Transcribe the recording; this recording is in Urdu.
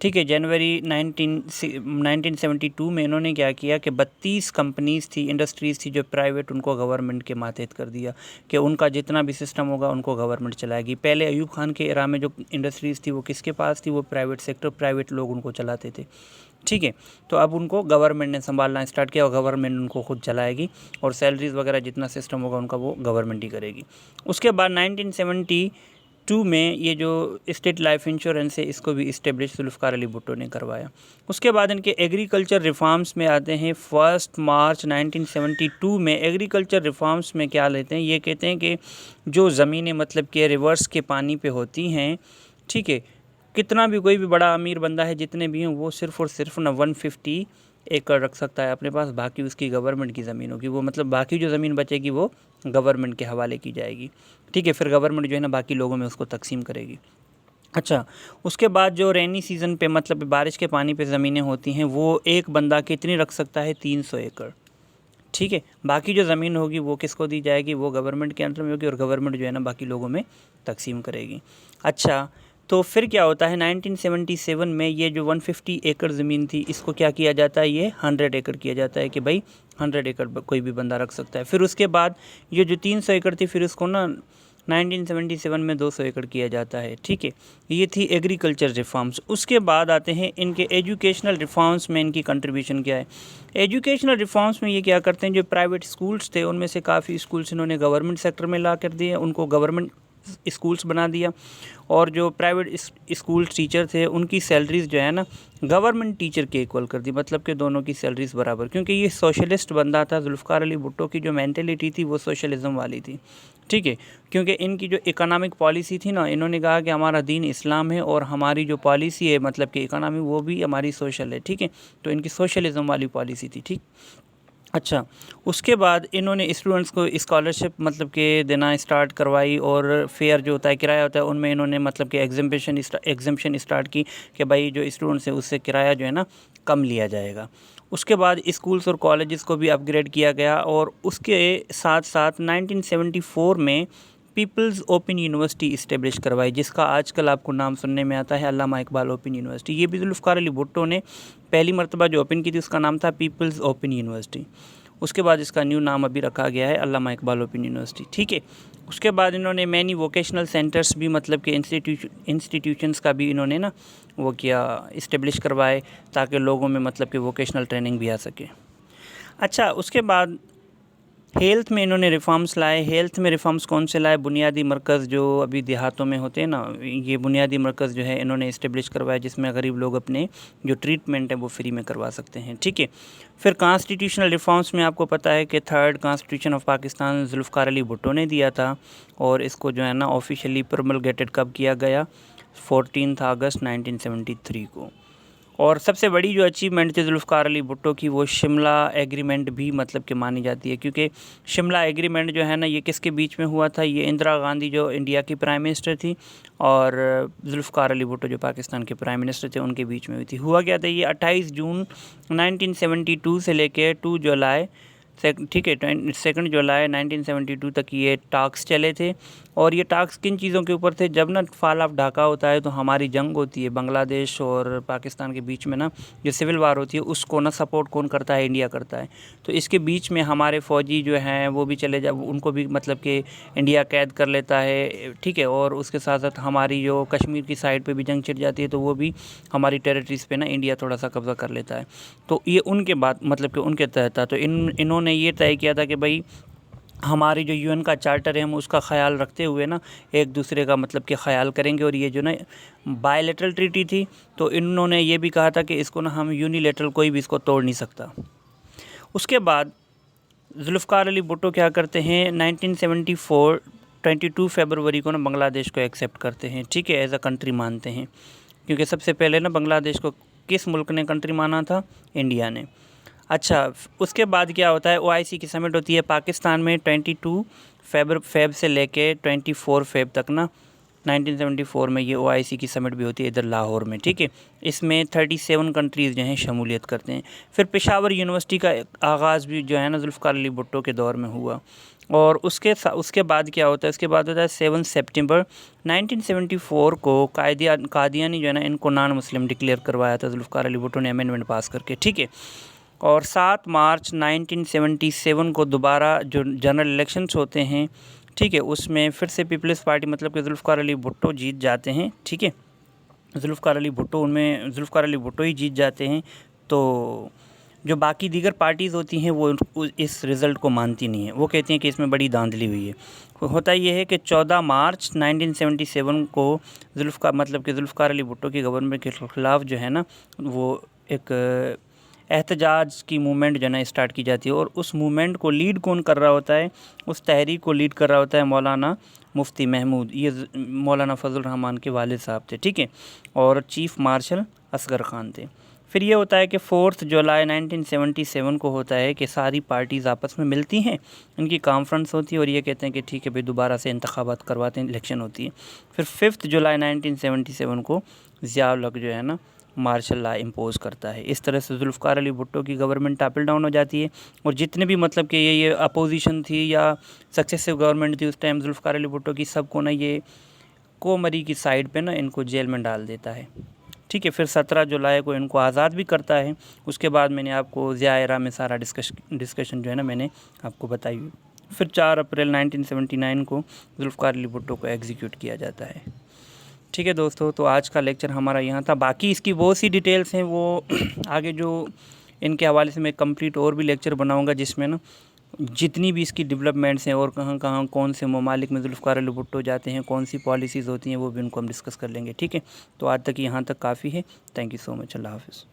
ٹھیک ہے، جنوری 1972 میں انہوں نے کیا کیا کہ 32 کمپنیز تھی، انڈسٹریز تھی جو پرائیویٹ، ان کو گورنمنٹ کے ماتحت کر دیا کہ ان کا جتنا بھی سسٹم ہوگا ان کو گورنمنٹ چلائے گی۔ پہلے ایوب خان کے ایرا میں جو انڈسٹریز تھی وہ کس کے پاس تھی؟ وہ پرائیویٹ سیکٹر، پرائیویٹ لوگ ان کو چلاتے تھے، ٹھیک ہے۔ تو اب ان کو گورنمنٹ نے سنبھالنا اسٹارٹ کیا اور گورنمنٹ ان کو خود چلائے گی اور سیلریز وغیرہ جتنا سسٹم ہوگا ان کا وہ گورنمنٹ ہی کرے گی۔ اس کے بعد 1972 میں یہ جو اسٹیٹ لائف انشورنس ہے اس کو بھی اسٹیبلش ذوالفقار علی بھٹو نے کروایا۔ اس کے بعد ان کے ایگریکلچر ریفارمز میں آتے ہیں۔ 1 مارچ 1972 میں ایگریکلچر ریفارمز میں کیا لیتے ہیں؟ یہ کہتے ہیں کہ جو زمینیں مطلب کہ ریورس کے پانی پہ ہوتی ہیں، ٹھیک ہے، کتنا بھی کوئی بھی بڑا امیر بندہ ہے جتنے بھی ہیں وہ صرف اور صرف 150 ایکڑ رکھ سکتا ہے اپنے پاس، باقی اس کی گورنمنٹ کی زمین ہوگی، وہ مطلب باقی جو زمین بچے گی وہ گورنمنٹ کے حوالے کی جائے گی، ٹھیک ہے۔ پھر گورنمنٹ جو ہے نا باقی لوگوں میں اس کو تقسیم کرے گی۔ اچھا، اس کے بعد جو رینی سیزن پہ مطلب بارش کے پانی پہ زمینیں ہوتی ہیں وہ ایک بندہ کتنی رکھ سکتا ہے؟ 300 ایکڑ، ٹھیک ہے۔ باقی جو زمین ہوگی وہ کس کو دی جائے گی؟ وہ گورنمنٹ کے انڈر میں ہوگی اور گورنمنٹ جو ہے نا باقی لوگوں میں تقسیم کرے گی۔ اچھا، تو پھر کیا ہوتا ہے 1977 میں یہ جو 150 ایکڑ زمین تھی اس کو کیا کیا جاتا ہے؟ یہ 100 ایکڑ کیا جاتا ہے کہ بھائی 100 ایکڑ کوئی بھی بندہ رکھ سکتا ہے۔ پھر اس کے بعد یہ جو 300 ایکڑ تھی پھر اس کو نا 1977 میں 200 ایکڑ کیا جاتا ہے، ٹھیک ہے۔ یہ تھی ایگریکلچر ریفارمز۔ اس کے بعد آتے ہیں ان کے ایجوکیشنل ریفارمز میں ان کی کنٹریبیوشن کیا ہے۔ ایجوکیشنل ریفارمز میں یہ کیا کرتے ہیں؟ جو پرائیویٹ اسکولز تھے ان میں سے کافی اسکولز انہوں نے گورنمنٹ سیکٹر میں لا کر دیے، ان کو گورنمنٹ اسکولز بنا دیا، اور جو پرائیویٹ اسکول ٹیچر تھے ان کی سیلریز جو ہے نا گورنمنٹ ٹیچر کے ایکول کر دی، مطلب کہ دونوں کی سیلریز برابر، کیونکہ یہ سوشلسٹ بندہ تھا۔ ذوالفقار علی بھٹو کی جو مینٹلٹی تھی وہ سوشلزم والی تھی، ٹھیک ہے، کیونکہ ان کی جو اکنامک پالیسی تھی نا، انہوں نے کہا کہ ہمارا دین اسلام ہے اور ہماری جو پالیسی ہے مطلب کہ اکنامی وہ بھی ہماری سوشل ہے، ٹھیک ہے، تو ان کی سوشلزم والی پالیسی تھی، ٹھیک۔ اچھا، اس کے بعد انہوں نے اسٹوڈنٹس کو اسکالرشپ مطلب کہ دینا اسٹارٹ کروائی، اور فیئر جو ہوتا ہے کرایہ ہوتا ہے ان میں انہوں نے مطلب کہ ایگزمپشن اسٹارٹ کی کہ بھائی جو اسٹوڈنٹس ہیں اس سے کرایہ جو ہے نا کم لیا جائے گا۔ اس کے بعد اسکولز اور کالجز کو بھی اپ گریڈ کیا گیا، اور اس کے ساتھ ساتھ 1974 میں پیپلز اوپن یونیورسٹی اسٹیبلش کروائی، جس کا آج کل آپ کو نام سننے میں آتا ہے علامہ اقبال اوپن یونیورسٹی۔ یہ بھی ذوالفقار علی بھٹو نے پہلی مرتبہ جو اوپن کی تھی اس کا نام تھا پیپلز اوپن یونیورسٹی، اس کے بعد اس کا نیو نام ابھی رکھا گیا ہے علامہ اقبال اوپن یونیورسٹی، ٹھیک ہے۔ اس کے بعد انہوں نے مینی ووکیشنل سینٹرز بھی مطلب کہ انسٹیٹیوشنز کا بھی انہوں نے نا وہ کیا اسٹیبلش کروائے تاکہ لوگوں میں مطلب کہ ووکیشنل ٹریننگ بھی آ سکے۔ اچھا، اس کے بعد ہیلتھ میں انہوں نے ریفارمز لائے۔ ہیلتھ میں ریفارمز کون سے لائے؟ بنیادی مرکز جو ابھی دیہاتوں میں ہوتے ہیں نا، یہ بنیادی مرکز جو ہے انہوں نے اسٹیبلش کروایا جس میں غریب لوگ اپنے جو ٹریٹمنٹ ہے وہ فری میں کروا سکتے ہیں، ٹھیک ہے۔ پھر کانسٹیٹیوشنل ریفارمز میں آپ کو پتہ ہے کہ 3rd constitution of Pakistan Zulfiqar Ali Bhutto نے دیا تھا، اور اس کو جو ہے نا آفیشیلی پروملگیٹڈ کب کیا گیا؟ 14 اگست 1973 کو۔ اور سب سے بڑی جو اچیومنٹ تھی ذوالفقار علی بھٹو کی وہ شملہ ایگریمنٹ بھی مطلب کہ مانی جاتی ہے، کیونکہ شملہ ایگریمنٹ جو ہے نا یہ کس کے بیچ میں ہوا تھا؟ یہ اندرا گاندھی جو انڈیا کی پرائم منسٹر تھی اور ذوالفقار علی بھٹو جو پاکستان کے پرائم منسٹر تھے ان کے بیچ میں ہوئی تھی۔ ہوا کیا تھا؟ یہ 28 جون 1972 سے لے کے 2 جولائی، ٹھیک ہے، 2 جولائی 1972 تک یہ ٹاکس چلے تھے، اور یہ ٹاکس کن چیزوں کے اوپر تھے؟ جب نا فال آف ڈھاکہ ہوتا ہے تو ہماری جنگ ہوتی ہے بنگلہ دیش اور پاکستان کے بیچ میں نا، جو سول وار ہوتی ہے اس کو نا سپورٹ کون کرتا ہے؟ انڈیا کرتا ہے، تو اس کے بیچ میں ہمارے فوجی جو ہیں وہ بھی چلے ان کو بھی مطلب کہ انڈیا قید کر لیتا ہے، ٹھیک ہے، اور اس کے ساتھ ساتھ ہماری جو کشمیر کی سائڈ پہ بھی جنگ چھڑ جاتی ہے تو وہ بھی ہماری ٹیریٹریز پہ نا انڈیا تھوڑا سا قبضہ کر لیتا ہے، تو یہ ان کے بعد مطلب کہ ان کے تحت تھا۔ تو انہوں نے یہ طے کیا تھا کہ بھائی ہماری جو UN کا چارٹر ہے ہم اس کا خیال رکھتے ہوئے نا ایک دوسرے کا مطلب کہ خیال کریں گے، اور یہ جو نا بائی لیٹرل ٹریٹی تھی تو انہوں نے یہ بھی کہا تھا کہ اس کو نا ہم یونی لیٹرل کوئی بھی اس کو توڑ نہیں سکتا۔ اس کے بعد ذوالفقار علی بھٹو کیا کرتے ہیں؟ 1974 22 فروری کو نا بنگلہ دیش کو ایکسیپٹ کرتے ہیں، ٹھیک ہے، ایز اے کنٹری مانتے ہیں، کیونکہ سب سے پہلے نا بنگلہ دیش کو کس ملک نے کنٹری مانا تھا؟ انڈیا نے۔ اچھا، اس کے بعد کیا ہوتا ہے؟ OIC کی سمٹ ہوتی ہے پاکستان میں 22 فیب سے لے کے 24 فیب تک نا 1974 میں یہ OIC کی سمٹ بھی ہوتی ہے ادھر لاہور میں، ٹھیک ہے۔ اس میں 37 کنٹریز جو ہیں شمولیت کرتے ہیں۔ پھر پشاور یونیورسٹی کا آغاز بھی جو ہے نا ذوالفقار علی بھٹو کے دور میں ہوا۔ اور اس کے بعد کیا ہوتا ہے، اس کے بعد ہوتا ہے 7 سپٹمبر 1974 کو قادیانی جو ہے نا ان کو نان مسلم ڈکلیئر کروایا تھا ذوالفقار علی بھٹو نے امینڈمنٹ پاس کر کے، ٹھیک ہے۔ اور 7 مارچ 1977 کو دوبارہ جو جنرل الیکشنز ہوتے ہیں، ٹھیک ہے، اس میں پھر سے پیپلز پارٹی مطلب کہ ذوالفقار علی بھٹو جیت جاتے ہیں، ٹھیک ہے، ذوالفقار علی بھٹو ہی جیت جاتے ہیں۔ تو جو باقی دیگر پارٹیز ہوتی ہیں وہ اس رزلٹ کو مانتی نہیں ہیں، وہ کہتی ہیں کہ اس میں بڑی دھاندلی ہوئی ہے۔ ہوتا یہ ہے کہ 14 مارچ 1977 کو ذوالفقار علی بھٹو کی گورنمنٹ کے خلاف جو ہے نا وہ ایک احتجاج کی موومنٹ جو ہے نا اسٹارٹ کی جاتی ہے، اور اس موومنٹ کو لیڈ کون کر رہا ہوتا ہے، اس تحریک کو لیڈ کر رہا ہوتا ہے مولانا مفتی محمود، یہ مولانا فضل الرحمان کے والد صاحب تھے، ٹھیک ہے، اور چیف مارشل اصغر خان تھے۔ پھر یہ ہوتا ہے کہ 4 جولائی 1977 کو ہوتا ہے کہ ساری پارٹیز آپس میں ملتی ہیں، ان کی کانفرنس ہوتی ہے اور یہ کہتے ہیں کہ ٹھیک ہے بھائی دوبارہ سے انتخابات کرواتے ہیں، الیکشن ہوتی ہے۔ پھر 5 جولائی 1977 کو ضیاء الحق جو ہے نا مارشل لا امپوز کرتا ہے۔ اس طرح سے ذوالفقار علی بھٹو کی گورنمنٹ ٹاپل ڈاؤن ہو جاتی ہے، اور جتنے بھی مطلب کہ یہ اپوزیشن تھی یا سکسیسو گورنمنٹ تھی اس ٹائم ذوالفقار علی بھٹو کی، سب کو نا یہ کومری کی سائڈ پہ نا ان کو جیل میں ڈال دیتا ہے، ٹھیک ہے۔ پھر 17 جولائی کو ان کو آزاد بھی کرتا ہے۔ اس کے بعد میں نے آپ کو ضیاء ایرا میں سارا ڈسکشن جو ہے نا میں نے آپ کو بتائی ہوئی۔ پھر 4 اپریل 1979 کو ذوالفقار علی بھٹو کو ایگزیکیوٹ کیا جاتا ہے، ٹھیک ہے دوستو۔ تو آج کا لیکچر ہمارا یہاں تھا، باقی اس کی بہت سی ڈیٹیلز ہیں، وہ آگے جو ان کے حوالے سے میں کمپلیٹ اور بھی لیکچر بناؤں گا، جس میں نا جتنی بھی اس کی ڈیولپمنٹس ہیں اور کہاں کہاں کون سے ممالک میں ذوالفقار علی بھٹو جاتے ہیں، کون سی پالیسیز ہوتی ہیں، وہ بھی ان کو ہم ڈسکس کر لیں گے، ٹھیک ہے۔ تو آج تک یہاں تک کافی ہے، تھینک یو سو مچ، اللہ حافظ۔